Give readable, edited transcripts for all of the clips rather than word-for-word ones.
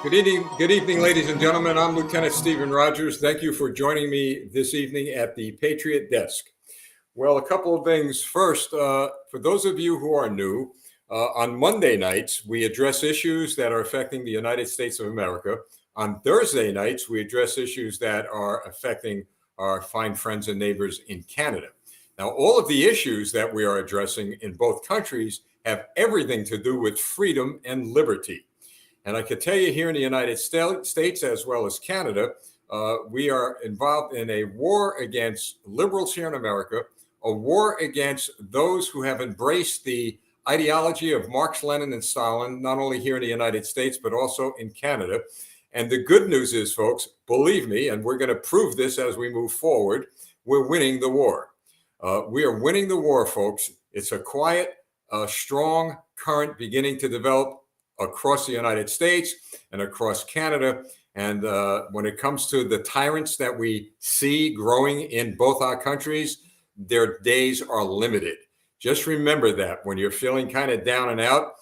Good evening, ladies and gentlemen. I'm Lieutenant Stephen Rogers. Thank you for joining me this evening at the Patriot Desk. Well, a couple of things. First, for those of you who are new, on Monday nights, we address issues that are affecting the United States of America. On Thursday nights, we address issues that are affecting our fine friends and neighbors in Canada. Now, all of the issues that we are addressing in both countries have everything to do with freedom and liberty. And I can tell you here in the United States, as well as Canada, we are involved in a war against liberals here in America, a war against those who have embraced the ideology of Marx, Lenin, and Stalin, not only here in the United States, but also in Canada. And the good news is, folks, believe me, and we're going to prove this as we move forward, we're winning the war. We are winning the war, folks. It's a quiet, strong current beginning to develop across the United States and across Canada. And when it comes to the tyrants that we see growing in both our countries, their days are limited. Just remember that when you're feeling kind of down and out,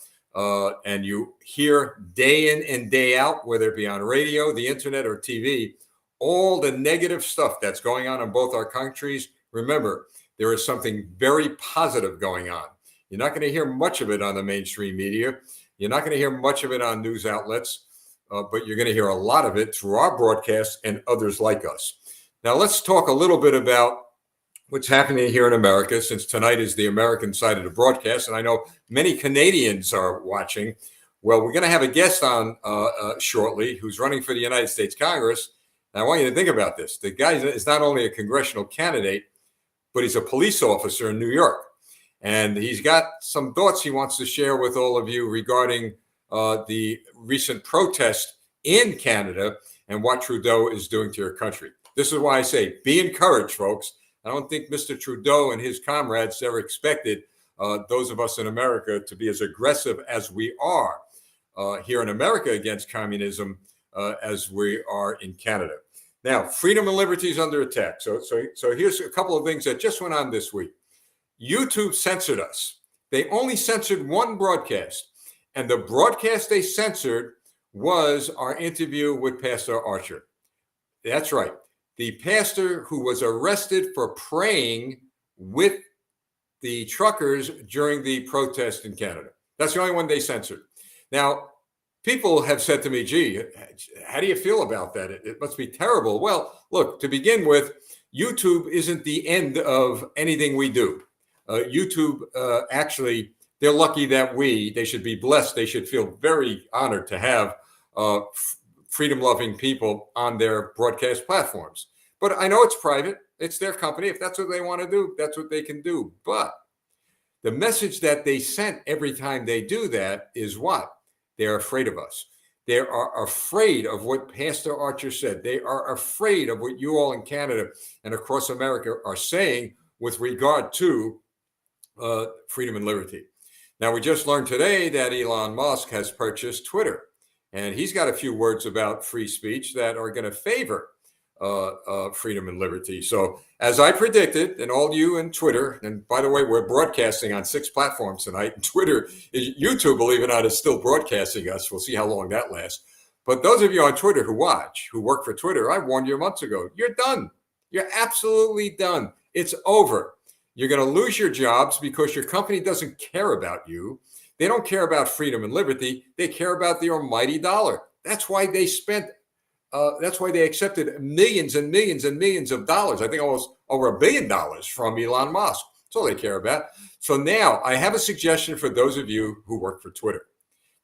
and you hear day in and day out, whether it be on radio, the internet, or TV, all the negative stuff that's going on in both our countries, remember, there is something very positive going on. You're not going to hear much of it on the mainstream media. You're not going to hear much of it on news outlets, but you're going to hear a lot of it through our broadcasts and others like us. Now, let's talk a little bit about what's happening here in America, since tonight is the American side of the broadcast, and I know many Canadians are watching. Well, we're going to have a guest on shortly who's running for the United States Congress. And I want you to think about this. The guy is not only a congressional candidate, but he's a police officer in New York. And he's got some thoughts he wants to share with all of you regarding the recent protest in Canada and what Trudeau is doing to your country. This is why I say be encouraged, folks. I don't think Mr. Trudeau and his comrades ever expected those of us in America to be as aggressive as we are here in America against communism as we are in Canada. Now, freedom and liberty is under attack. So here's a couple of things that just went on this week. YouTube censored us. They only censored one broadcast, and the broadcast they censored was our interview with Pastor Archer. That's right. The pastor who was arrested for praying with the truckers during the protest in Canada. That's the only one they censored. Now, people have said to me, gee, how do you feel about that? It must be terrible. Well, look, to begin with, YouTube isn't the end of anything we do. YouTube, actually, they're lucky that they should be blessed. They should feel very honored to have freedom-loving people on their broadcast platforms. But I know it's private. It's their company. If that's what they want to do, that's what they can do. But the message that they sent every time they do that is what? They're afraid of us. They are afraid of what Pastor Archer said. They are afraid of what you all in Canada and across America are saying with regard to freedom and liberty. Now, we just learned today that Elon Musk has purchased Twitter, and he's got a few words about free speech that are going to favor freedom and liberty. So, as I predicted, and all you in Twitter, and by the way, we're broadcasting on 6 platforms tonight. And Twitter, YouTube, believe it or not, is still broadcasting us. We'll see how long that lasts. But those of you on Twitter who work for Twitter, I warned you months ago, you're done. You're absolutely done. It's over. You're going to lose your jobs because your company doesn't care about you. They don't care about freedom and liberty. They care about the almighty dollar. That's why they accepted millions and millions and millions of dollars. I think almost over $1 billion from Elon Musk. That's all they care about. So now I have a suggestion for those of you who work for Twitter.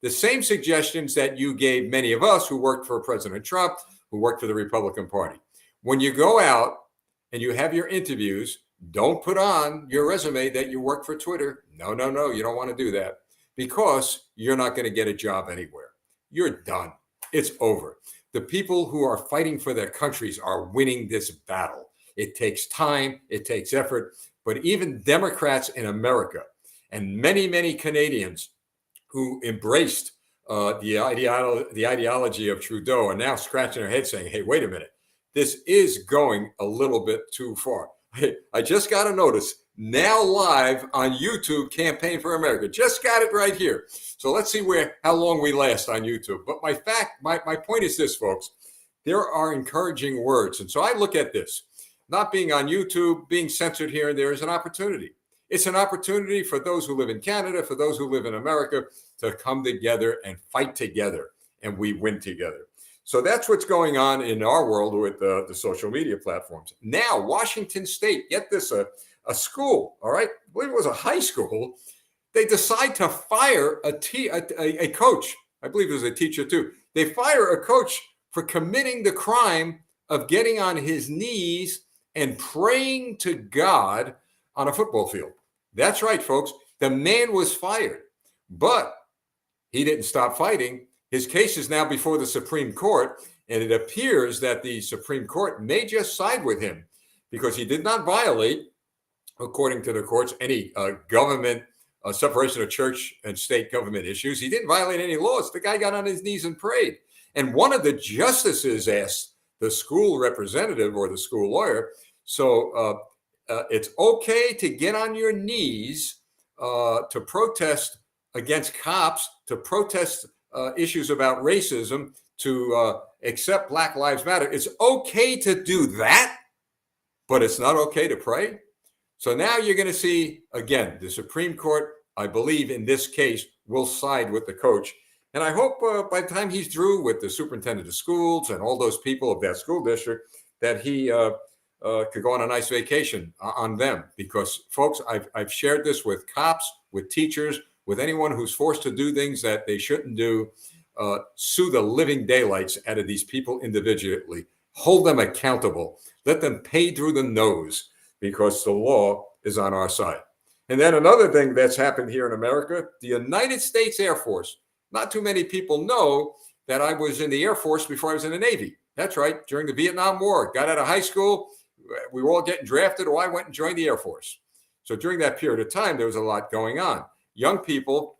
The same suggestions that you gave many of us who worked for President Trump, who worked for the Republican Party. When you go out and you have your interviews, don't put on your resume that you work for Twitter. No, you don't want to do that because you're not going to get a job anywhere. You're done. It's over. The people who are fighting for their countries are winning this battle. It takes time, it takes effort, but even Democrats in America and many, many Canadians who embraced the ideology of Trudeau are now scratching their heads saying, hey, wait a minute, this is going a little bit too far. Hey, I just got a notice now live on YouTube, Campaign for America. Just got it right here. So let's see how long we last on YouTube. But my point is this, folks. There are encouraging words. And so I look at this. Not being on YouTube, being censored here and there is an opportunity. It's an opportunity for those who live in Canada, for those who live in America, to come together and fight together, and we win together. So that's what's going on in our world with the social media platforms. Now, Washington State, get this, a school, all right? I believe it was a high school. They decide to fire a coach. I believe it was a teacher too. They fire a coach for committing the crime of getting on his knees and praying to God on a football field. That's right, folks. The man was fired, but he didn't stop fighting. His case is now before the Supreme Court, and it appears that the Supreme Court may just side with him because he did not violate, according to the courts, any government separation of church and state government issues. He didn't violate any laws. The guy got on his knees and prayed. And one of the justices asked the school representative or the school lawyer, so it's okay to get on your knees to protest against cops, to protest issues about racism, to accept Black Lives Matter. It's okay to do that, but it's not okay to pray. So now you're going to see, again, the Supreme Court, I believe in this case, will side with the coach. And I hope by the time he's through with the superintendent of schools and all those people of that school district, that he could go on a nice vacation on them. Because, folks, I've shared this with cops, with teachers, with anyone who's forced to do things that they shouldn't do. Sue the living daylights out of these people individually. Hold them accountable. Let them pay through the nose because the law is on our side. And then another thing that's happened here in America, the United States Air Force. Not too many people know that I was in the Air Force before I was in the Navy. That's right. During the Vietnam War, got out of high school. We were all getting drafted, or I went and joined the Air Force. So during that period of time, there was a lot going on. Young people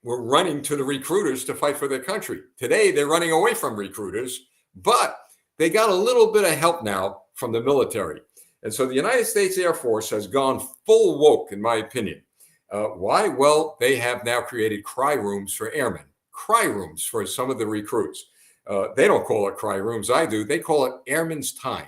were running to the recruiters to fight for their country. Today, they're running away from recruiters, but they got a little bit of help now from the military. And so the United States Air Force has gone full woke, in my opinion. Why? Well, they have now created cry rooms for airmen, cry rooms for some of the recruits. They don't call it cry rooms. I do. They call it airman's time.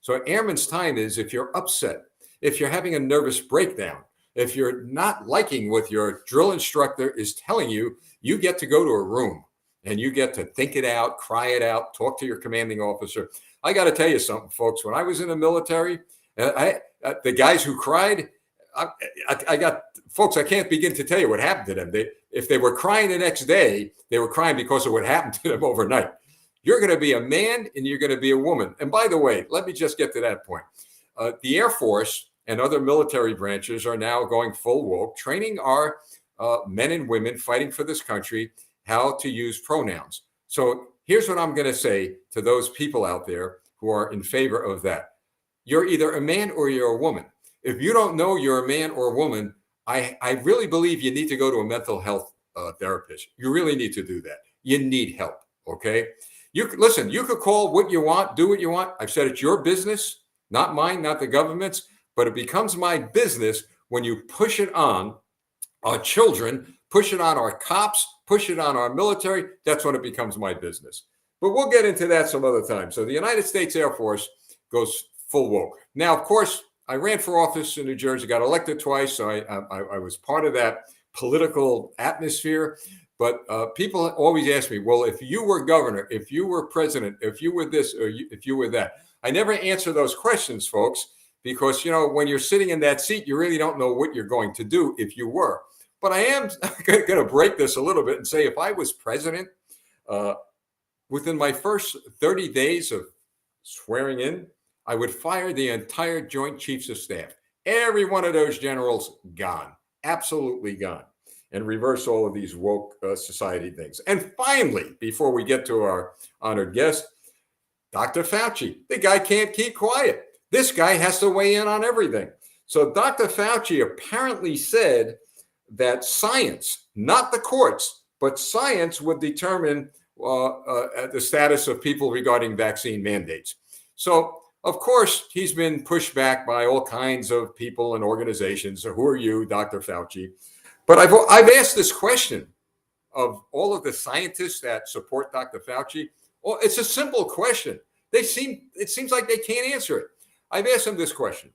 So airman's time is if you're upset, if you're having a nervous breakdown, if you're not liking what your drill instructor is telling you, you get to go to a room and you get to think it out, cry it out, talk to your commanding officer. I got to tell you something, folks. When I was in the military, the guys who cried, I got folks. I can't begin to tell you what happened to them. If they were crying the next day, they were crying because of what happened to them overnight. You're going to be a man and you're going to be a woman. And by the way, let me just get to that point. The Air Force and other military branches are now going full woke, training our men and women fighting for this country how to use pronouns. So here's what I'm going to say to those people out there who are in favor of that. You're either a man or you're a woman. If you don't know you're a man or a woman, I really believe you need to go to a mental health therapist. You really need to do that. You need help, okay? You could call what you want, do what you want. I've said it's your business, not mine, not the government's, but it becomes my business when you push it on our children, push it on our cops, push it on our military. That's when it becomes my business. But we'll get into that some other time. So the United States Air Force goes full woke. Now, of course, I ran for office in New Jersey, got elected twice. So I was part of that political atmosphere. But people always ask me, well, if you were governor, if you were president, if you were this, or if you were that. I never answer those questions, folks, because, when you're sitting in that seat, you really don't know what you're going to do if you were. But I am going to break this a little bit and say if I was president, within my first 30 days of swearing in, I would fire the entire Joint Chiefs of Staff. Every one of those generals gone, absolutely gone, and reverse all of these woke society things. And finally, before we get to our honored guest, Dr. Fauci, the guy can't keep quiet. This guy has to weigh in on everything. So Dr. Fauci apparently said that science, not the courts, but science would determine the status of people regarding vaccine mandates. So Of course, he's been pushed back by all kinds of people and organizations. So who are you, Dr. Fauci? But I've asked this question of all of the scientists that support Dr. Fauci. Well, it's a simple question. It seems like they can't answer it. I've asked them this question.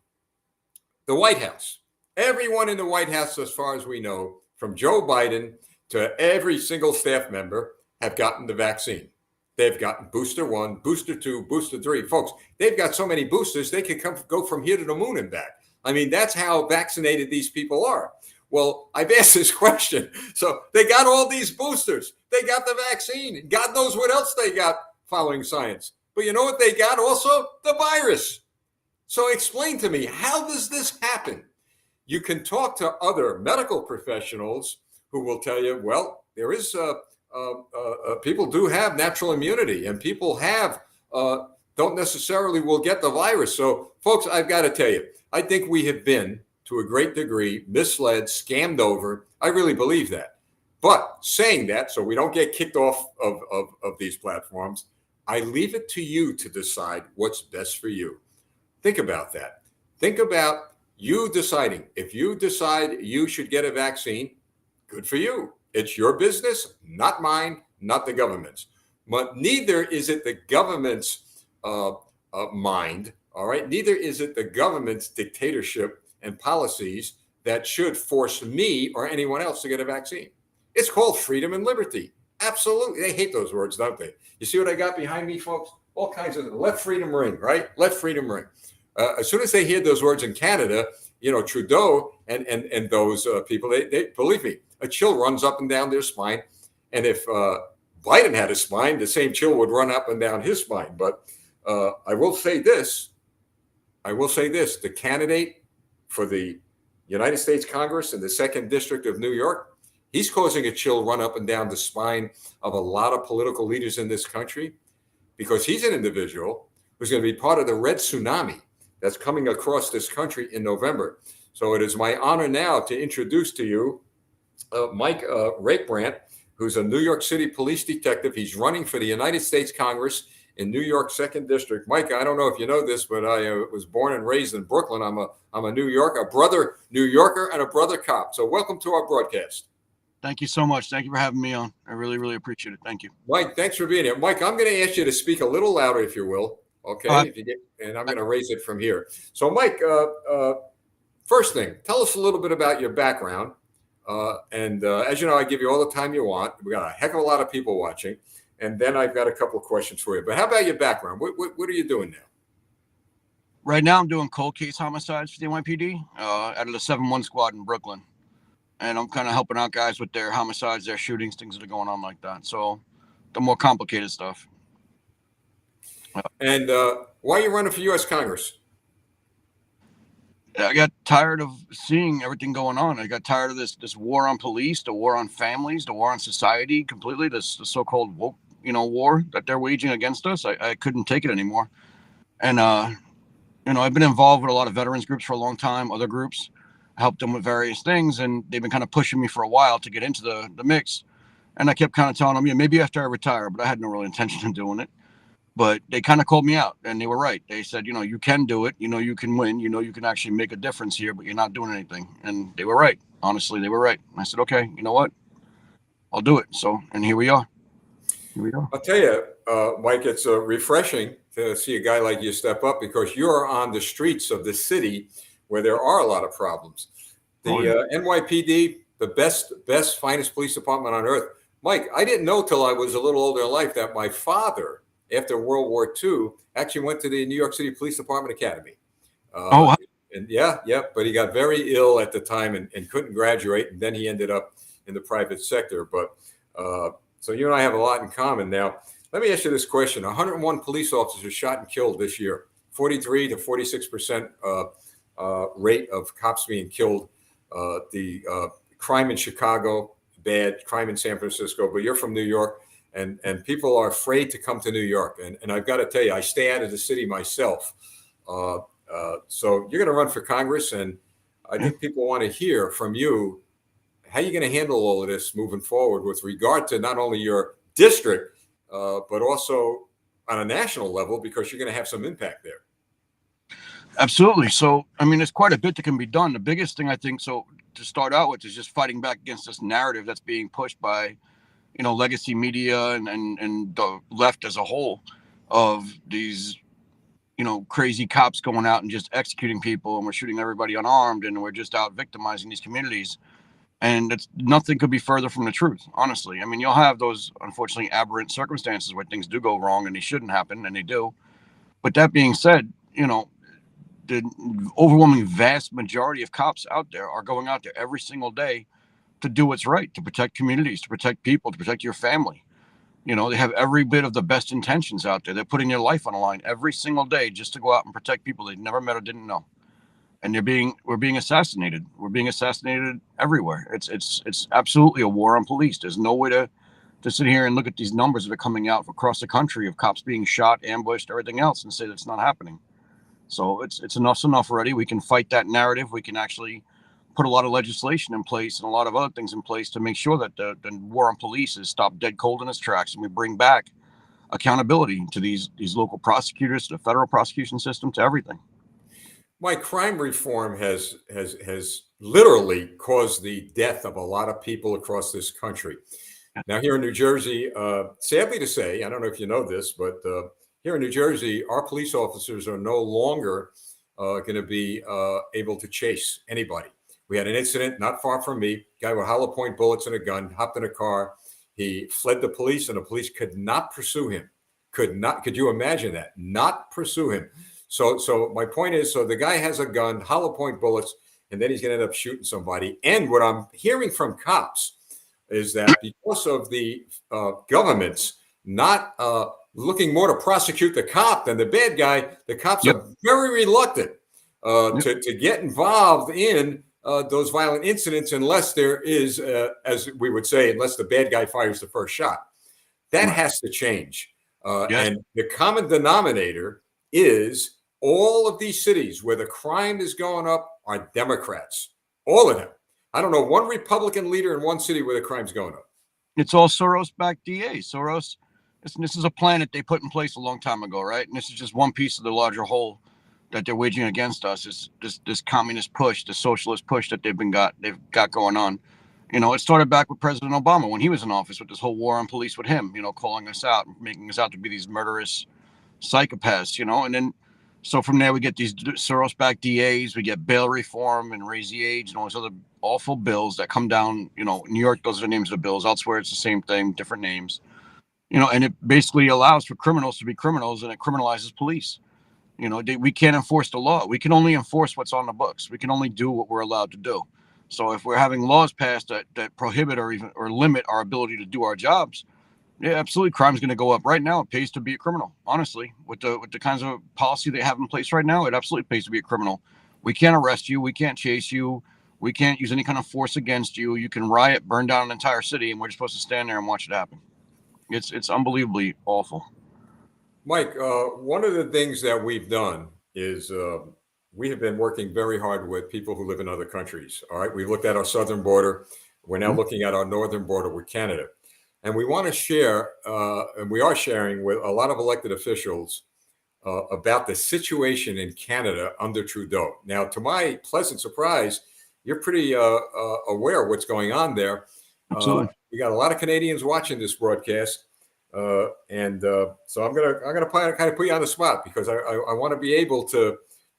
The White House, everyone in the White House, as far as we know, from Joe Biden to every single staff member, have gotten the vaccine. They've gotten booster 1, booster 2, booster 3. Folks, they've got so many boosters, they could go from here to the moon and back. I mean, that's how vaccinated these people are. Well, I've asked this question. So they got all these boosters. They got the vaccine. God knows what else they got following science. But you know what they got also? The virus. So explain to me, how does this happen? You can talk to other medical professionals who will tell you, well, there is people do have natural immunity, and people don't necessarily will get the virus. So, folks, I've got to tell you, I think we have been, to a great degree, misled, scammed over. I really believe that. But saying that, so we don't get kicked off of these platforms, I leave it to you to decide what's best for you. Think about that. Think about you deciding. If you decide you should get a vaccine, good for you. It's your business, not mine, not the government's. But neither is it the government's mind, all right? Neither is it the government's dictatorship and policies that should force me or anyone else to get a vaccine. It's called freedom and liberty. Absolutely. They hate those words, don't they? You see what I got behind me, folks? All kinds of let freedom ring, right? Let freedom ring. As soon as they hear those words in Canada, you know, Trudeau and those people, they believe me, a chill runs up and down their spine. And if Biden had a spine, the same chill would run up and down his spine. But I will say this, the candidate for the United States Congress in the 2nd District of New York, he's causing a chill run up and down the spine of a lot of political leaders in this country, because he's an individual who's going to be part of the red tsunami that's coming across this country in November. So it is my honor now to introduce to you Mike Rakebrandt, who's a New York City police detective. He's running for the United States Congress in New York 2nd District. Mike, I don't know if you know this, but I was born and raised in Brooklyn. I'm a New Yorker, a brother New Yorker, and a brother cop. So welcome to our broadcast. Thank you so much. Thank you for having me on. I really, really appreciate it. Thank you. Mike, thanks for being here. Mike, I'm going to ask you to speak a little louder, if you will. Okay. And I'm going to raise it from here. So, Mike, first thing, tell us a little bit about your background. As you know, I give you all the time you want. We got a heck of a lot of people watching. And then I've got a couple of questions for you. But how about your background? What are you doing now? Right now, I'm doing cold case homicides for the NYPD out of the 7-1 squad in Brooklyn. And I'm kind of helping out guys with their homicides, their shootings, things that are going on like that. So the more complicated stuff. And why are you running for U.S. Congress? I got tired of seeing everything going on. I got tired of this war on police, the war on families, the war on society, completely. The so-called woke, war that they're waging against us. I couldn't take it anymore. And I've been involved with a lot of veterans groups for a long time, other groups. I helped them with various things, and they've been kind of pushing me for a while to get into the mix. And I kept kind of telling them, maybe after I retire, but I had no real intention of doing it. But they kind of called me out, and they were right. They said, you can do it. You can win. You can actually make a difference here, but you're not doing anything. And they were right. Honestly, they were right. And I said, okay, you know what? I'll do it. So, and here we are. I'll tell you, Mike, it's refreshing to see a guy like you step up, because you're on the streets of the city where there are a lot of problems. The NYPD, the best, finest police department on earth. Mike, I didn't know till I was a little older in life that my father, after World War II, actually went to the New York City Police Department Academy. And but he got very ill at the time and couldn't graduate. And then he ended up in the private sector. But so you and I have a lot in common. Now, let me ask you this question. 101 police officers shot and killed this year, 43 to 46% rate of cops being killed. The crime in Chicago, bad, crime in San Francisco, but you're from New York. And people are afraid to come to New York. And I've got to tell you, I stay out of the city myself. So you're going to run for Congress. And I think people want to hear from you, how are you going to handle all of this moving forward with regard to not only your district, but also on a national level, because you're going to have some impact there. Absolutely. So, I mean, there's quite a bit that can be done. The biggest thing I think, so to start out with, is just fighting back against this narrative that's being pushed by, legacy media and the left as a whole, of these, crazy cops going out and just executing people, and we're shooting everybody unarmed, and we're just out victimizing these communities. And it's nothing could be further from the truth, honestly. I mean, you'll have those unfortunately aberrant circumstances where things do go wrong and they shouldn't happen, and they do. But that being said, the overwhelming vast majority of cops out there are going out there every single day to do what's right, to protect communities, to protect people, to protect your family. They have every bit of the best intentions out there. They're putting their life on the line every single day just to go out and protect people they've never met or didn't know. And we're being assassinated. We're being assassinated everywhere. It's absolutely a war on police. There's no way to sit here and look at these numbers that are coming out across the country of cops being shot, ambushed, everything else, and say that's not happening. So it's enough's enough already. We can fight that narrative. We can actually put a lot of legislation in place and a lot of other things in place to make sure that the war on police is stopped dead cold in its tracks, and we bring back accountability to these local prosecutors, to the federal prosecution system, to everything. My crime reform has literally caused the death of a lot of people across this country. Now, here in New Jersey, sadly to say, I don't know if you know this, but here in New Jersey, our police officers are no longer going to be able to chase anybody. We had an incident not far from me. Guy with hollow point bullets and a gun hopped in a car. He fled the police, and the police could not pursue him. Could not. Could you imagine that? Not pursue him. So my point is, so the guy has a gun, hollow point bullets, and then he's going to end up shooting somebody. And what I'm hearing from cops is that because of the government's not looking more to prosecute the cop than the bad guy, the cops Yep. are very reluctant to get involved in those violent incidents unless there is, as we would say, unless the bad guy fires the first shot. That has to change. Yes. And the common denominator is all of these cities where the crime is going up are Democrats. All of them. I don't know one Republican leader in one city where the crime's going up. It's all Soros-backed DAs. Soros, this is a plan that they put in place a long time ago, right? And this is just one piece of the larger whole that they're waging against us. Is this communist push, the socialist push that they've got going on. It started back with President Obama when he was in office, with this whole war on police with him, calling us out, making us out to be these murderous psychopaths, and then so from there we get these Soros-backed DAs, we get bail reform and raise the age and all these other awful bills that come down. New York, those are the names of the bills. Elsewhere, it's the same thing, different names. And it basically allows for criminals to be criminals, and it criminalizes police. We can't enforce the law. We can only enforce what's on the books. We can only do what we're allowed to do. So if we're having laws passed that prohibit or limit our ability to do our jobs, yeah, absolutely, crime's going to go up. Right now, it pays to be a criminal. Honestly, with the kinds of policy they have in place right now, it absolutely pays to be a criminal. We can't arrest you. We can't chase you. We can't use any kind of force against you. You can riot, burn down an entire city, and we're just supposed to stand there and watch it happen. It's unbelievably awful. Mike, one of the things that we've done is we have been working very hard with people who live in other countries. All right. We've looked at our southern border. We're now looking at our northern border with Canada. And we want to share, and we are sharing with a lot of elected officials about the situation in Canada under Trudeau. Now, to my pleasant surprise, you're pretty aware of what's going on there. Absolutely. We got a lot of Canadians watching this broadcast. So I'm gonna kind of put you on the spot because I want to be able to.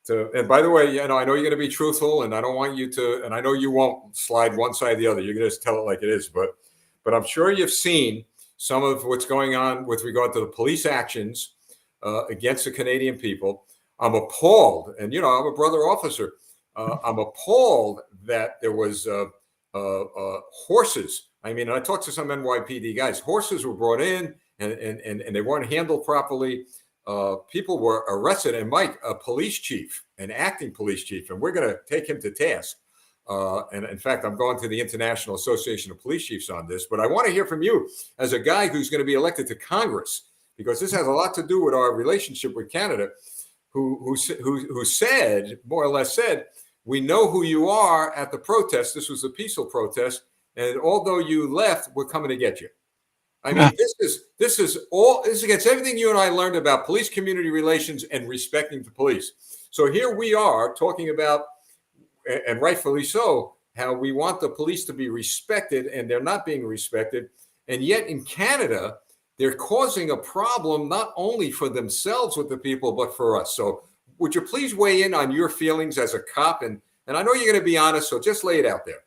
And by the way, I know you're going to be truthful, and I don't want you to, and I know you won't slide one side or the other. You're going to just tell it like it is. But I'm sure you've seen some of what's going on with regard to the police actions against the Canadian people. I'm appalled, and I'm a brother officer. I'm appalled that there was horses. I mean, I talked to some NYPD guys. Horses were brought in, and they weren't handled properly. People were arrested, and Mike, a police chief, an acting police chief, and we're going to take him to task. And in fact, I'm going to the International Association of Police Chiefs on this. But I want to hear from you as a guy who's going to be elected to Congress, because this has a lot to do with our relationship with Canada. Who said, more or less said, we know who you are at the protest. This was a peaceful protest. And although you left, we're coming to get you. I mean, this is against everything you and I learned about police community relations and respecting the police. So here we are talking about, and rightfully so, how we want the police to be respected, and they're not being respected. And yet in Canada, they're causing a problem not only for themselves with the people, but for us. So would you please weigh in on your feelings as a cop? And I know you're going to be honest, so just lay it out there.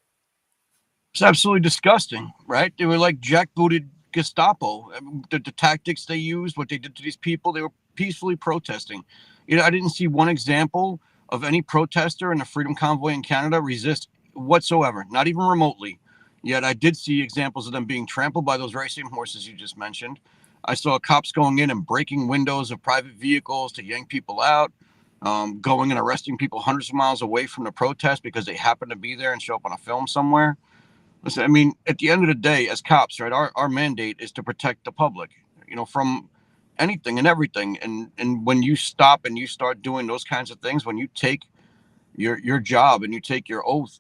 It's absolutely disgusting, right? They were like jackbooted Gestapo. I mean, the tactics they used, what they did to these people, they were peacefully protesting. I didn't see one example of any protester in the Freedom Convoy in Canada resist whatsoever, not even remotely. Yet I did see examples of them being trampled by those very same horses you just mentioned. I saw cops going in and breaking windows of private vehicles to yank people out, going and arresting people hundreds of miles away from the protest because they happen to be there and show up on a film somewhere. Listen, I mean, at the end of the day, as cops, right, our mandate is to protect the public, from anything and everything. And when you stop and you start doing those kinds of things, when you take your job and you take your oath,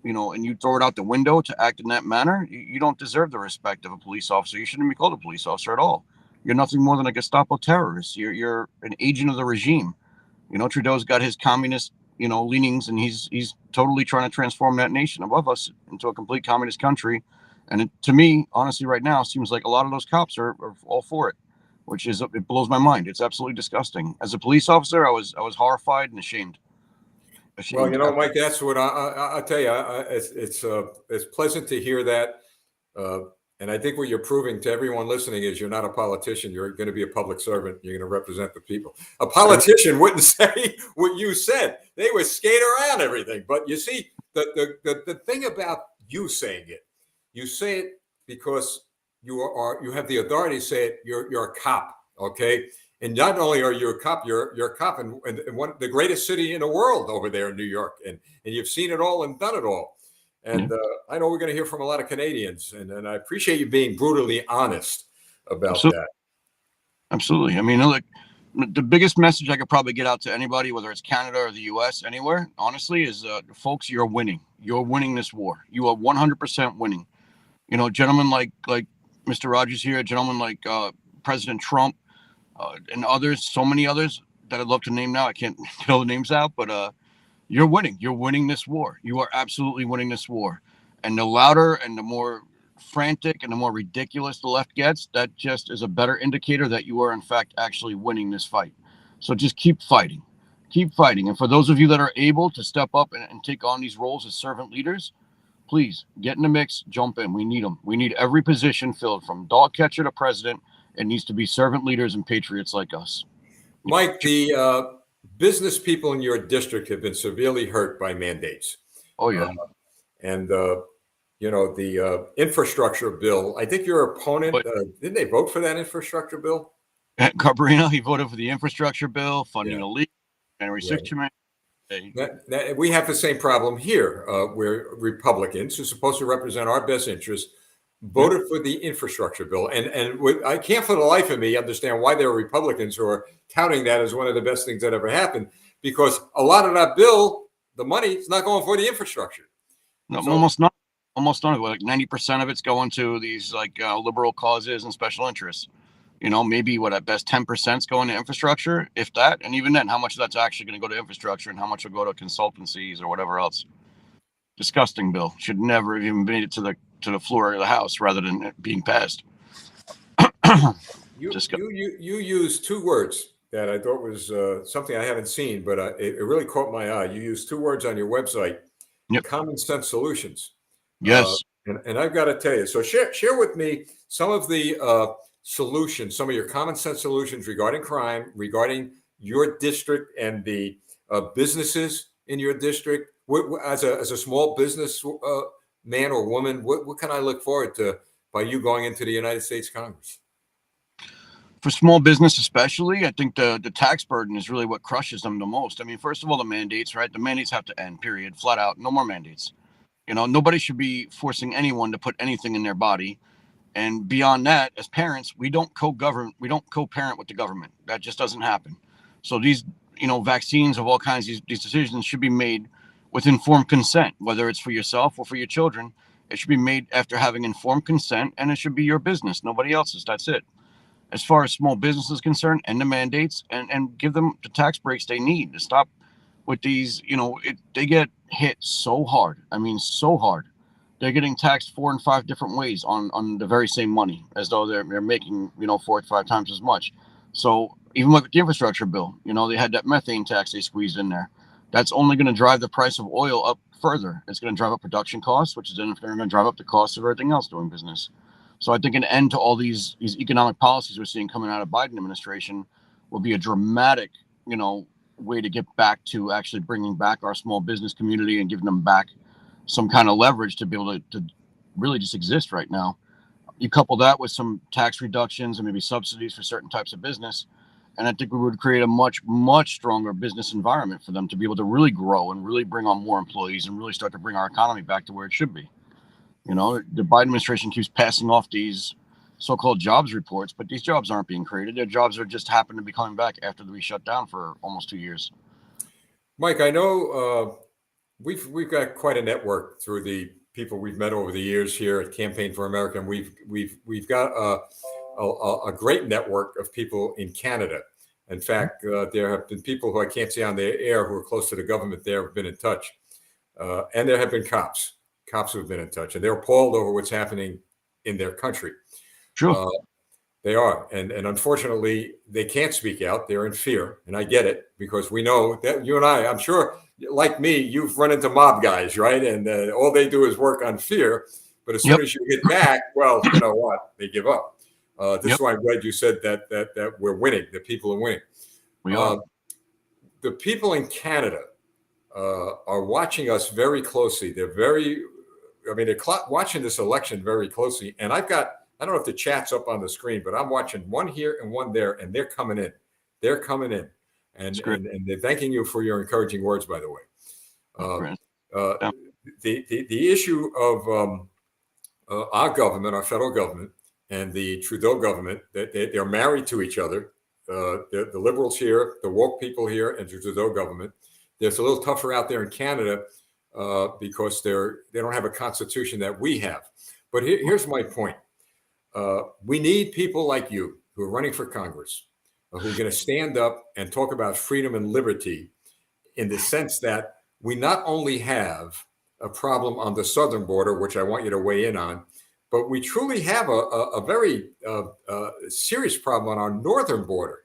and you throw it out the window to act in that manner, you don't deserve the respect of a police officer. You shouldn't be called a police officer at all. You're nothing more than a Gestapo terrorist. You're an agent of the regime. Trudeau's got his communist, leanings, and he's totally trying to transform that nation above us into a complete communist country. And to me, honestly, right now, seems like a lot of those cops are all for it, it blows my mind. It's absolutely disgusting. As a police officer, I was horrified and ashamed. Well, Mike, that's what I'll tell you. It's pleasant to hear that. And I think what you're proving to everyone listening is you're not a politician. You're going to be a public servant. You're going to represent the people. A politician wouldn't say what you said. They would skate around everything. But you see, the thing about you saying it, you say it because you have the authority to say it. You're a cop, okay? And not only are you a cop, you're a cop in the greatest city in the world over there in New York, and you've seen it all and done it all. And I know we're going to hear from a lot of Canadians, and I appreciate you being brutally honest about that. Absolutely. I mean, look, the biggest message I could probably get out to anybody, whether it's Canada or the U.S., anywhere, honestly, is, folks, you're winning. You're winning this war. You are 100% winning. Gentlemen like Mr. Rogers here, gentlemen like President Trump, and others, so many others that I'd love to name now. I can't get all the names out, but you're winning. You're winning this war. You are absolutely winning this war. And the louder and the more frantic and the more ridiculous the left gets, that just is a better indicator that you are, in fact, actually winning this fight. So just keep fighting. Keep fighting. And for those of you that are able to step up and take on these roles as servant leaders, please get in the mix, jump in. We need them. We need every position filled, from dog catcher to president. It needs to be servant leaders and patriots like us. Mike, the business people in your district have been severely hurt by mandates. Oh, yeah. And the infrastructure bill, I think your opponent, didn't they vote for that infrastructure bill? Garbarino, he voted for the infrastructure bill, funding illegal, January 6th. We have the same problem here, where Republicans, who are supposed to represent our best interests, voted for the infrastructure bill. And I can't for the life of me understand why there are Republicans who are touting that as one of the best things that ever happened, because a lot of that bill, the money, is not going for the infrastructure. No, almost none of it. Like 90% of it's going to these liberal causes and special interests. Maybe at best 10% is going to infrastructure, if that. And even then, how much of that's actually going to go to infrastructure and how much will go to consultancies or whatever else. Disgusting bill. Should never have even made it to the floor of the House rather than it being passed. You used two words that I thought was something I haven't seen, but it really caught my eye. You used two words on your website: common sense solutions. Yes. And I've got to tell you, so share with me some of the solutions, some of your common sense solutions regarding crime, regarding your district and the businesses in your district. As a small business man or woman, what can I look forward to by you going into the United States Congress? For small business especially, I think the tax burden is really what crushes them the most. I mean, first of all, the mandates, right? The mandates have to end, period, flat out. No more mandates. Nobody should be forcing anyone to put anything in their body. And beyond that, as parents, we don't co-parent with the government. That just doesn't happen. So these, vaccines of all kinds, these decisions should be made with informed consent, whether it's for yourself or for your children. It should be made after having informed consent, and it should be your business, nobody else's. That's it. As far as small business is concerned, end the mandates and give them the tax breaks they need to stop with these. They get hit so hard. I mean, so hard. They're getting taxed 4 and 5 different ways on the very same money, as though they're making 4 or 5 times as much. So even with the infrastructure bill, they had that methane tax they squeezed in there. That's only going to drive the price of oil up further. It's going to drive up production costs, which is then going to drive up the cost of everything else doing business. So I think an end to all these economic policies we're seeing coming out of Biden administration will be a dramatic, way to get back to actually bringing back our small business community and giving them back some kind of leverage to be able to really just exist right now. You couple that with some tax reductions and maybe subsidies for certain types of business, and I think we would create a much, much stronger business environment for them to be able to really grow and really bring on more employees and really start to bring our economy back to where it should be. The Biden administration keeps passing off these so-called jobs reports, but these jobs aren't being created. Their jobs are just happen to be coming back after we shut down for almost 2 years. Mike, I know we've got quite a network through the people we've met over the years here at Campaign for America, and we've got a great network of people in Canada. In fact, there have been people who I can't see on the air who are close to the government there have been in touch, and there have been cops who have been in touch, and they're appalled over what's happening in their country. Sure. They are, and unfortunately, they can't speak out. They're in fear, and I get it, because we know that you and I'm sure, like me, you've run into mob guys, right? And all they do is work on fear. But as soon as you get back, well, you know what? They give up. This is why I'm glad you said that we're winning. The people are winning. We are. The people in Canada are watching us very closely. They're watching this election very closely. And I don't know if the chat's up on the screen, but I'm watching one here and one there, and they're coming in. They're coming in. And they're thanking you for your encouraging words, by the way. The issue of our government, our federal government, and the Trudeau government, they're married to each other. The liberals here, the woke people here, and the Trudeau government. It's a little tougher out there in Canada because they don't have a constitution that we have. But here's my point. We need people like you who are running for Congress, who are going to stand up and talk about freedom and liberty, in the sense that we not only have a problem on the southern border, which I want you to weigh in on, but we truly have a very serious problem on our northern border.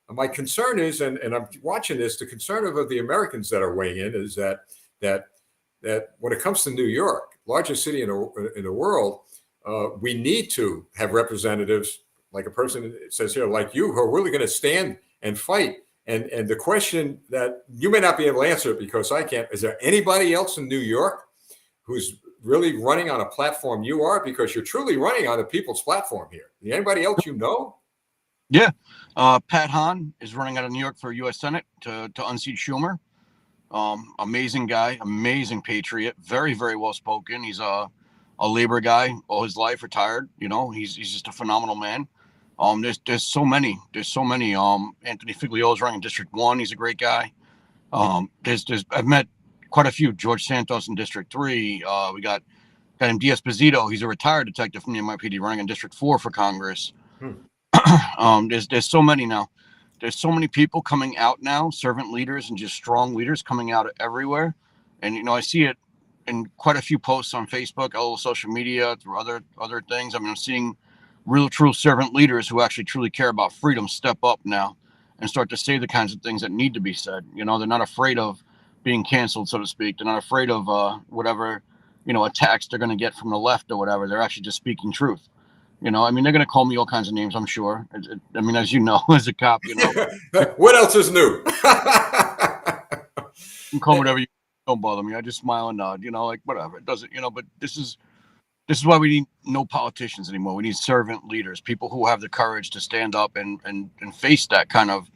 My concern is, and I'm watching this, the concern of the Americans that are weighing in is that when it comes to New York, largest city in the world, we need to have representatives, like a person says here, like you, who are really going to stand and fight. And the question that you may not be able to answer it because I can't, is there anybody else in New York who's really running on a platform you are? Because you're truly running on the people's platform here. Anybody else you know? Yeah. Pat Hahn is running out of New York for U.S. Senate to unseat Schumer. Amazing guy, amazing patriot, very, very well spoken. He's a labor guy all his life, retired. He's just a phenomenal man. There's so many. Anthony Figliola is running in District 1. He's a great guy. I've met quite a few. George Santos in District 3. We got him, D'Esposito. He's a retired detective from the NYPD running in District 4 for Congress. There's so many now. There's so many people coming out now, servant leaders and just strong leaders coming out everywhere. And, I see it in quite a few posts on Facebook, all social media, through other things. I mean, I'm seeing real, true servant leaders who actually truly care about freedom step up now and start to say the kinds of things that need to be said. They're not afraid of being canceled, so to speak. They're not afraid of whatever, attacks they're going to get from the left or whatever. They're actually just speaking truth. They're going to call me all kinds of names, I'm sure. As you know, as a cop, What else is new? You can call me whatever you don't bother me. I just smile and nod, whatever. It doesn't, but this is why we need no politicians anymore. We need servant leaders, people who have the courage to stand up and face that kind of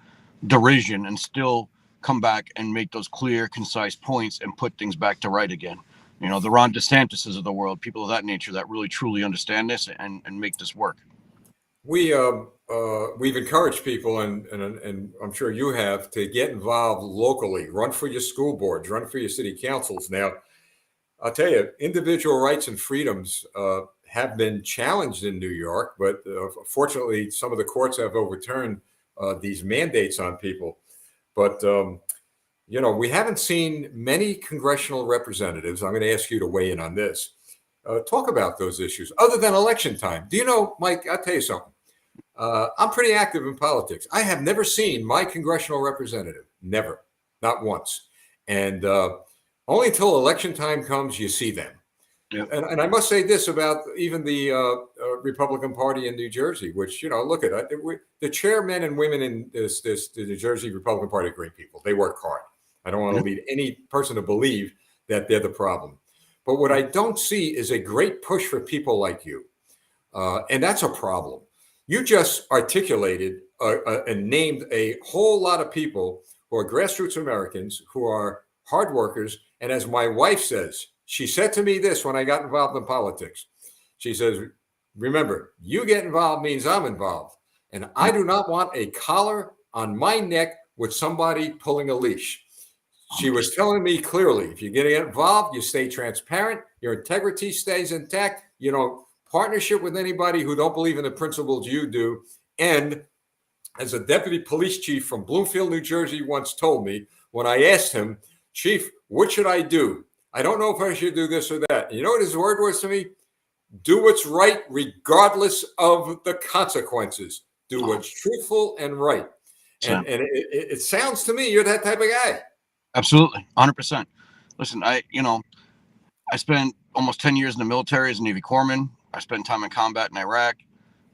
derision and still come back and make those clear, concise points and put things back to right again. The Ron DeSantis's of the world, people of that nature that really truly understand this and make this work. We've encouraged people, and I'm sure you have, to get involved locally. Run for your school boards, run for your city councils. Now, I'll tell you, individual rights and freedoms have been challenged in New York, but fortunately, some of the courts have overturned these mandates on people. But we haven't seen many congressional representatives. I'm going to ask you to weigh in on this. Talk about those issues other than election time. Do you know, Mike? I'll tell you something. I'm pretty active in politics. I have never seen my congressional representative, never, not once. And only until election time comes, you see them. Yep. And I must say this about even the Republican Party in New Jersey, which, look at it. The chairmen and women in the New Jersey Republican Party are great people. They work hard. I don't want to lead any person to believe that they're the problem. But what I don't see is a great push for people like you. And that's a problem. You just articulated and named a whole lot of people who are grassroots Americans, who are hard workers. And as my wife says, she said to me this when I got involved in politics. She says, remember, you get involved means I'm involved. And I do not want a collar on my neck with somebody pulling a leash. She was telling me clearly, if you get involved, you stay transparent, your integrity stays intact, partnership with anybody who don't believe in the principles you do. And as a deputy police chief from Bloomfield, New Jersey once told me, when I asked him, Chief, what should I do? I don't know if I should do this or that. And you know what his word was to me? Do what's right regardless of the consequences. Do what's truthful and right. And it sounds to me you're that type of guy. Absolutely, 100%. Listen, I spent almost 10 years in the military as a Navy corpsman. I spent time in combat in Iraq.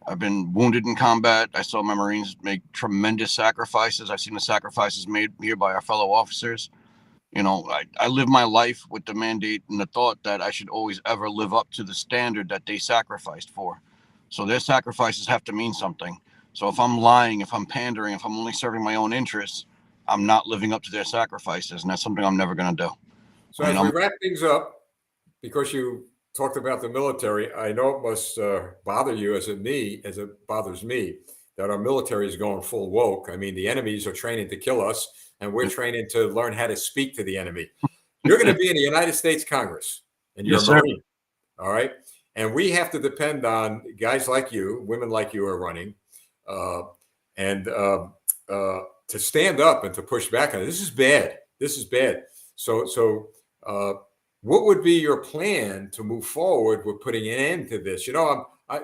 I've been wounded in combat. I saw my Marines make tremendous sacrifices. I've seen the sacrifices made here by our fellow officers. I live my life with the mandate and the thought that I should always ever live up to the standard that they sacrificed for. So their sacrifices have to mean something. So if I'm lying, if I'm pandering, if I'm only serving my own interests, I'm not living up to their sacrifices. And that's something I'm never going to do. So as we wrap things up, because you talked about the military, I know it must bother you as it bothers me, that our military is going full woke. I mean, the enemies are training to kill us, and we're training to learn how to speak to the enemy. You're going to be in the United States Congress, and you're a Marine, all right? And we have to depend on guys like you, women like you are running, to stand up and to push back on it. This is bad. This is bad. So what would be your plan to move forward with putting an end to this?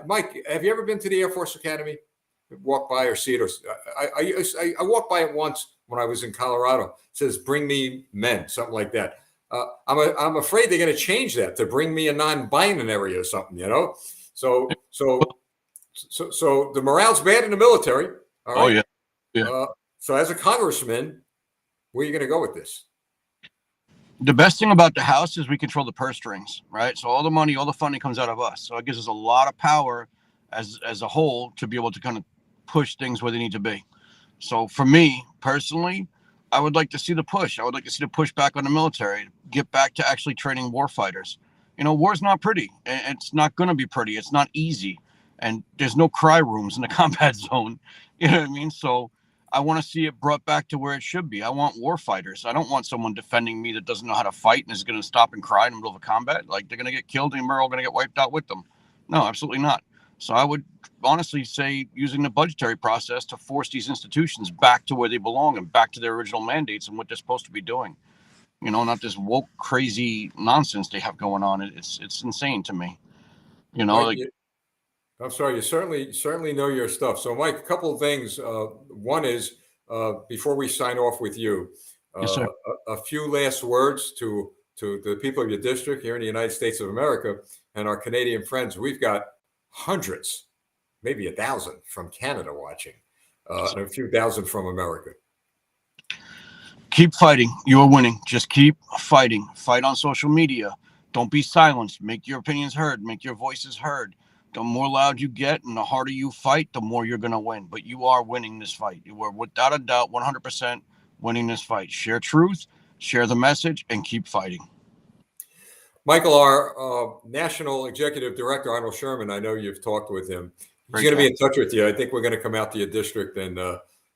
Mike, have you ever been to the Air Force Academy? Walk by or see it? I walked by it once when I was in Colorado. It says, "Bring me men," something like that. I'm afraid they're going to change that to bring me a non-binary or something. So the morale's bad in the military. All right? Oh yeah. So as a congressman, where are you going to go with this? The best thing about the House is we control the purse strings, right? So all the money, all the funding comes out of us. So it gives us a lot of power as a whole to be able to kind of push things where they need to be. So for me personally, I would like to see the push. I would like to see the push back on the military, get back to actually training war fighters. War's not pretty. It's not going to be pretty. It's not easy. And there's no cry rooms in the combat zone. You know what I mean? So I want to see it brought back to where it should be. I want war fighters. I don't want someone defending me that doesn't know how to fight and is going to stop and cry in the middle of a combat. Like, they're going to get killed and we're all going to get wiped out with them. No, absolutely not. So I would honestly say using the budgetary process to force these institutions back to where they belong and back to their original mandates and what they're supposed to be doing. Not this woke, crazy nonsense they have going on. It's insane to me. I'm sorry, you certainly know your stuff. So, Mike, a couple of things. One is, before we sign off with you, yes, sir. A few last words to the people of your district here in the United States of America and our Canadian friends. We've got hundreds, maybe 1,000 from Canada watching, and a few thousand from America. Keep fighting. You are winning. Just keep fighting. Fight on social media. Don't be silenced. Make your opinions heard. Make your voices heard. The more loud you get and the harder you fight, the more you're going to win. But you are winning this fight. You are, without a doubt, 100% winning this fight. Share truth, share the message, and keep fighting. Michael, our National Executive Director, Arnold Sherman, I know you've talked with him. He's going to be in touch with you. I think we're going to come out to your district and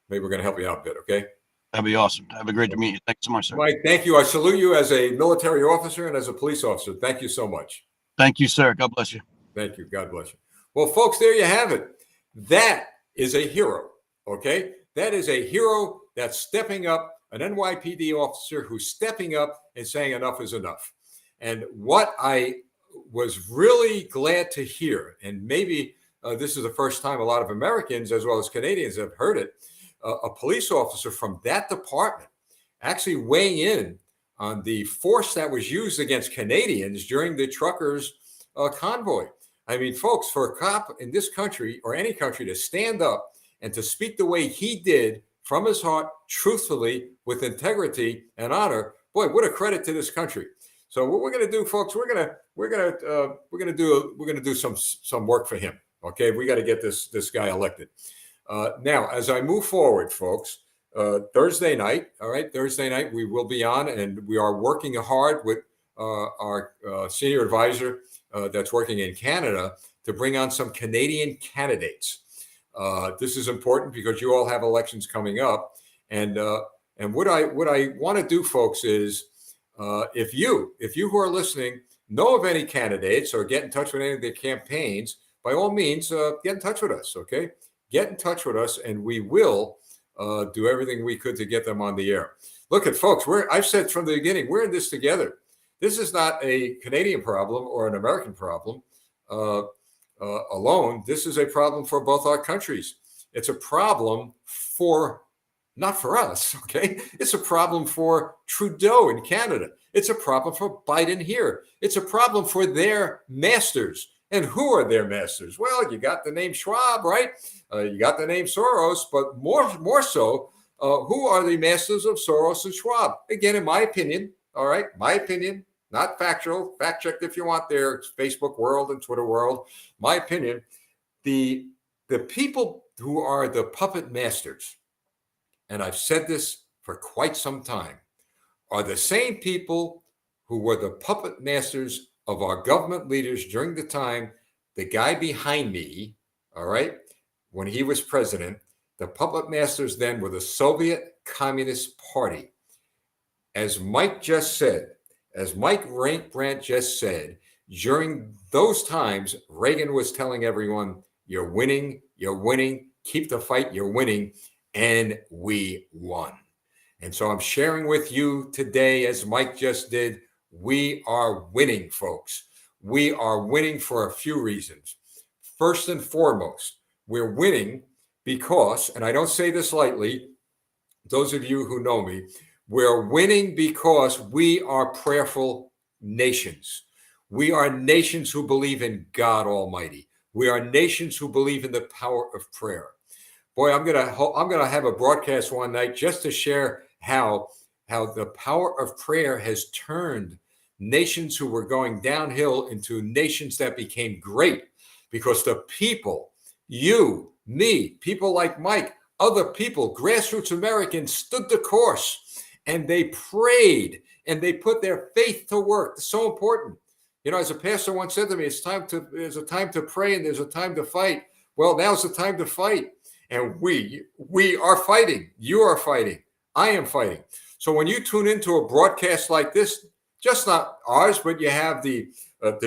maybe we're going to help you out a bit, okay? That'd be awesome. That'd be great to meet you. Thanks so much, sir. Mike, thank you. I salute you as a military officer and as a police officer. Thank you so much. Thank you, sir. God bless you. Thank you. God bless you. Well, folks, there you have it. That is a hero, okay? That is a hero that's stepping up, an NYPD officer who's stepping up and saying enough is enough. And what I was really glad to hear, and maybe this is the first time a lot of Americans as well as Canadians have heard it, a police officer from that department actually weighing in on the force that was used against Canadians during the truckers' convoy. I mean, folks, for a cop in this country or any country to stand up and to speak the way he did from his heart, truthfully, with integrity and honor, boy, what a credit to this country. So what we're going to do, folks, we're going to do some work for him. Okay, we got to get this guy elected. Now, as I move forward, folks, Thursday night, all right, Thursday night, we will be on, and we are working hard with our senior advisor that's working in Canada to bring on some Canadian candidates. This is important because you all have elections coming up, and what I want to do, folks, is if you who are listening know of any candidates or get in touch with any of their campaigns, by all means, get in touch with us. Okay, get in touch with us, and we will do everything we could to get them on the air. Look at folks, I've said from the beginning, we're in this together. This is not a Canadian problem or an American problem alone. This is a problem for both our countries. It's a problem not for us, okay? It's a problem for Trudeau in Canada. It's a problem for Biden here. It's a problem for their masters. And who are their masters? Well, you got the name Schwab, right? You got the name Soros, but more so, who are the masters of Soros and Schwab? Again, in my opinion, all right, my opinion, not factual, fact checked if you want there, it's Facebook world and Twitter world. My opinion, the people who are the puppet masters, and I've said this for quite some time, are the same people who were the puppet masters of our government leaders during the time the guy behind me, all right, when he was president, the puppet masters then were the Soviet Communist Party. As Mike just said, as Mike Brandt just said, during those times, Reagan was telling everyone, you're winning, keep the fight, you're winning, and we won. And so I'm sharing with you today, as Mike just did, we are winning, folks. We are winning for a few reasons. First and foremost, we're winning because, and I don't say this lightly, those of you who know me, we're winning because we are prayerful nations. We are nations who believe in God Almighty. We are nations who believe in the power of prayer. Boy, I'm gonna have a broadcast one night just to share how the power of prayer has turned nations who were going downhill into nations that became great, because the people, you, me, people like Mike, other people, grassroots Americans stood the course and they prayed and they put their faith to work. It's so important. You know, as a pastor once said to me, there's a time to pray and there's a time to fight. Well, now's the time to fight. And we are fighting. You are fighting. I am fighting. So when you tune into a broadcast like this, just not ours, but you have the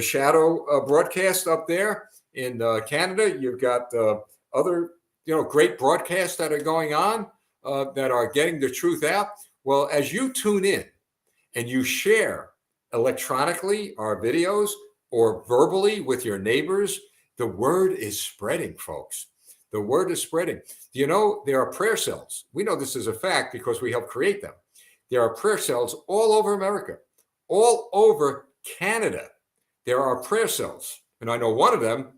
Shadow broadcast up there in Canada. You've got other, great broadcasts that are going on that are getting the truth out. Well, as you tune in and you share electronically our videos or verbally with your neighbors, the word is spreading, folks. The word is spreading. Do you know there are prayer cells? We know this is a fact because we helped create them. There are prayer cells all over America, all over Canada. There are prayer cells. And I know one of them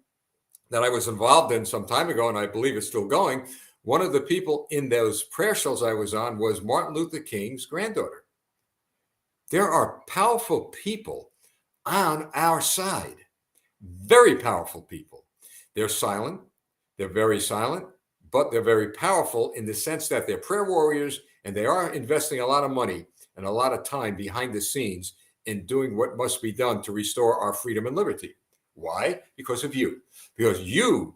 that I was involved in some time ago, and I believe it's still going. One of the people in those prayer cells I was on was Martin Luther King's granddaughter. There are powerful people on our side, very powerful people. They're silent. They're very silent, but they're very powerful in the sense that they're prayer warriors, and they are investing a lot of money and a lot of time behind the scenes in doing what must be done to restore our freedom and liberty. Why? Because of you. Because you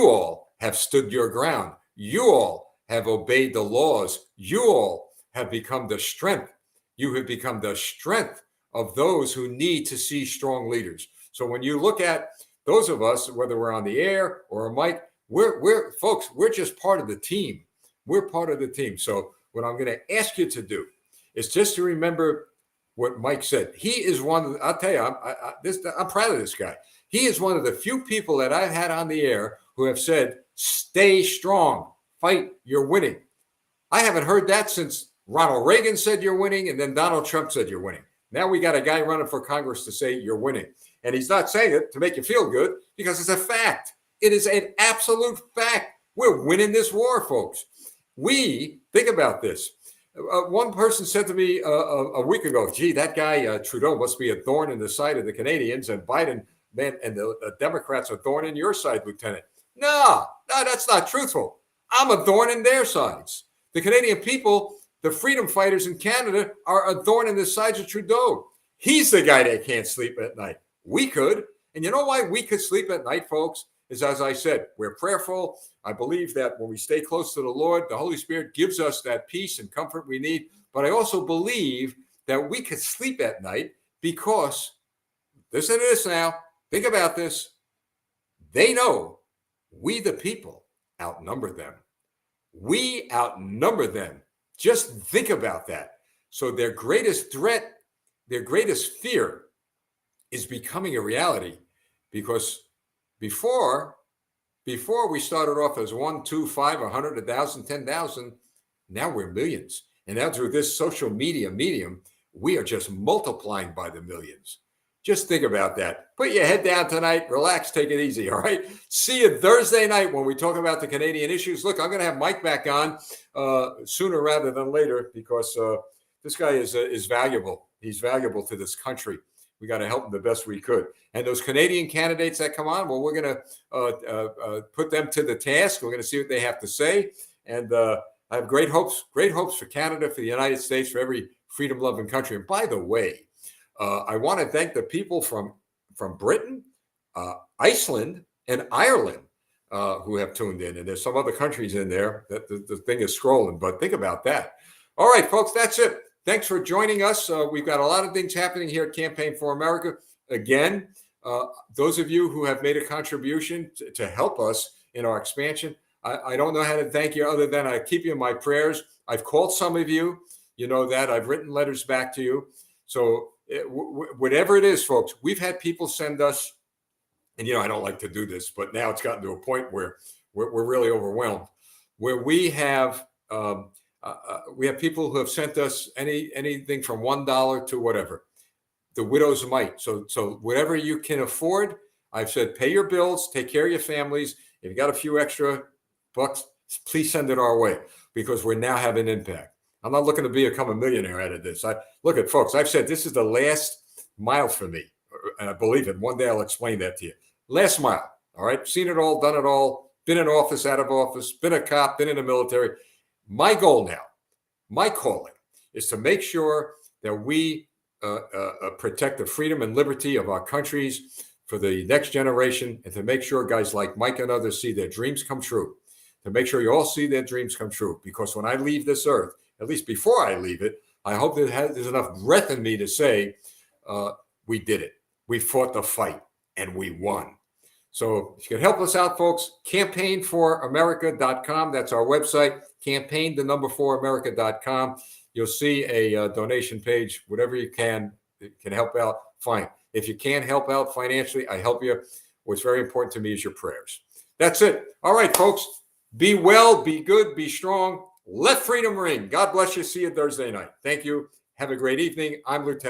all have stood your ground. You all have obeyed the laws. You all have become the strength. You have become the strength of those who need to see strong leaders. So when you look at those of us, whether we're on the air or a mic, we're folks, we're just part of the team. We're part of the team. So what I'm going to ask you to do is just to remember what Mike said. He is one of the, I'll tell you, I'm proud of this guy. He is one of the few people that I've had on the air who have said, stay strong, fight, you're winning. I haven't heard that since Ronald Reagan said you're winning, and then Donald Trump said you're winning. Now we got a guy running for Congress to say you're winning. And he's not saying it to make you feel good, because it's a fact. It is an absolute fact. We're winning this war, folks. Think about this. One person said to me a week ago, gee, that guy Trudeau must be a thorn in the side of the Canadians, and Biden, man, and the Democrats are thorn in your side, Lieutenant. No, that's not truthful. I'm a thorn in their sides. The Canadian people, the freedom fighters in Canada, are a thorn in the sides of Trudeau. He's the guy that can't sleep at night. We could. And you know why we could sleep at night, folks? Is, as I said, we're prayerful. I believe that when we stay close to the Lord, the Holy Spirit gives us that peace and comfort we need. But I also believe that we could sleep at night because, listen to this now, think about this. They know we, the people, outnumber them. We outnumber them. Just think about that. So their greatest threat, their greatest fear is becoming a reality, because before we started off as 1, 2, 5, 100, 1,000, 10,000, now we're millions. And now through this social media medium, we are just multiplying by the millions. Just think about that. Put your head down tonight, relax, take it easy, all right? See you Thursday night when we talk about the Canadian issues. Look, I'm going to have Mike back on sooner rather than later, because this guy is valuable. He's valuable to this country. We got to help them the best we could. And those Canadian candidates that come on, well, we're going to put them to the task. We're going to see what they have to say. And I have great hopes for Canada, for the United States, for every freedom-loving country. And by the way, I want to thank the people from Britain, Iceland, and Ireland who have tuned in. And there's some other countries in there that the thing is scrolling. But think about that. All right, folks, that's it. Thanks for joining us. We've got a lot of things happening here at Campaign for America. Again, those of you who have made a contribution to help us in our expansion, I don't know how to thank you other than I keep you in my prayers. I've called some of you. You know that. I've written letters back to you. So whatever it is, folks, we've had people send us, and I don't like to do this, but now it's gotten to a point where we're really overwhelmed, where we have people who have sent us anything from $1 to whatever. The widow's mite. So whatever you can afford, I've said, pay your bills, take care of your families. If you got a few extra bucks, please send it our way, because we're now having impact. I'm not looking to become a millionaire out of this. Look at folks, I've said this is the last mile for me. And I believe it. One day I'll explain that to you. Last mile. All right. Seen it all, done it all, been in office, out of office, been a cop, been in the military. My goal now, my calling, is to make sure that we protect the freedom and liberty of our countries for the next generation, and to make sure guys like Mike and others see their dreams come true, to make sure you all see their dreams come true. Because when I leave this earth, at least before I leave it, I hope that there's enough breath in me to say, we did it. We fought the fight and we won. So if you can help us out, folks, campaignforamerica.com. That's our website, campaign4america.com. You'll see a donation page. Whatever you can help out, fine. If you can't help out financially, I help you. What's very important to me is your prayers. That's it. All right, folks, be well, be good, be strong. Let freedom ring. God bless you. See you Thursday night. Thank you. Have a great evening. I'm Lieutenant